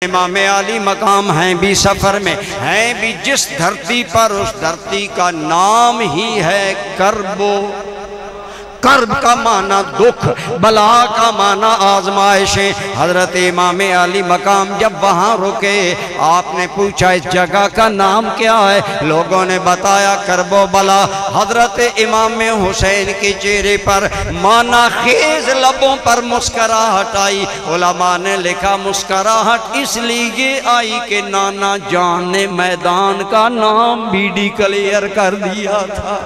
امام علی مقام ہیں بھی سفر میں، ہیں بھی جس دھرتی پر، اس دھرتی کا نام ہی ہے کربو۔ کرب کا معنی دکھ، بلا کا معنی آزمائشیں۔ حضرت امام علی مقام جب وہاں رکے، آپ نے پوچھا اس جگہ کا نام کیا ہے؟ لوگوں نے بتایا کرب و بلا۔ حضرت امام حسین کے چہرے پر معنی خیز لبوں پر مسکراہٹ آئی۔ علماء نے لکھا مسکراہٹ اس لیے آئی کہ نانا جان نے میدان کا نام بھی ڈکلیئر کر دیا تھا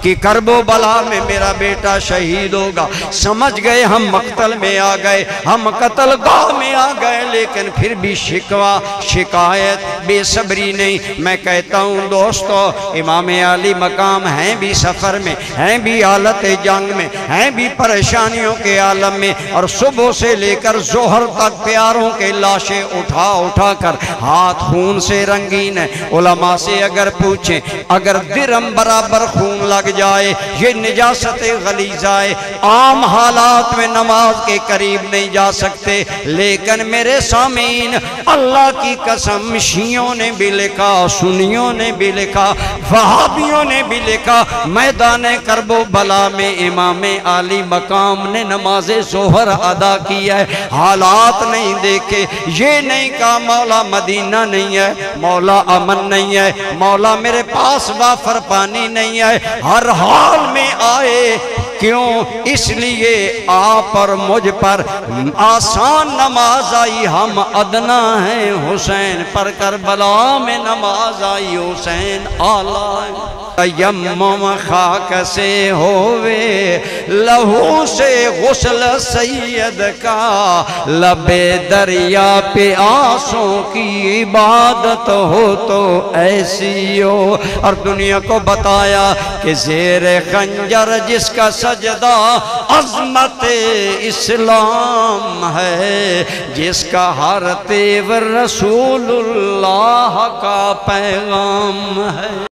کہ کرب و بلا میں میرا بیٹا شہید ہوگا۔ سمجھ گئے ہم مقتل میں آ گئے، ہم قتل گاہ میں آ گئے، لیکن پھر بھی شکوہ، شکایت، بے صبری نہیں۔ میں کہتا ہوں دوستو، امام علی مقام ہیں بھی سفر میں، ہیں بھی حالت جنگ میں، ہیں بھی پریشانیوں کے عالم میں، اور صبح سے لے کر ظہر تک پیاروں کے لاشیں اٹھا اٹھا کر ہاتھ خون سے رنگین ہے۔ علماء سے اگر پوچھیں، اگر درم برابر خون لگ جائے یہ نجاست غلیظہ ہے، عام حالات میں نماز کے قریب نہیں جا سکتے، لیکن میرے سامعین اللہ کی قسم شیعوں نے بھی لکھا، سنیوں نے بھی لکھا، وہابیوں نے بھی لکھا، میدان کرب و بلا میں امام علی مقام نے نماز ظہر ادا کیا ہے۔ حالات نہیں دیکھے، یہ نہیں کہا مولا مدینہ نہیں ہے، مولا امن نہیں ہے، مولا میرے پاس وافر پانی نہیں ہے، ہر حال میں آئے۔ کیوں؟ اس لیے آپ اور مجھ پر آسان نماز آئی، ہم ادنا ہیں حسین پر، کربلا میں نماز آئی حسین اعلیٰ ہے۔ تیمم خاک سے ہوئے لہو سے غسل سید کا، لب دریا پہ آنسوں کی عبادت ہو تو ایسی ہو۔ اور دنیا کو بتایا کہ زیر خنجر جس کا سجدہ عظمت اسلام ہے، جس کا ہر تیور رسول اللہ کا پیغام ہے۔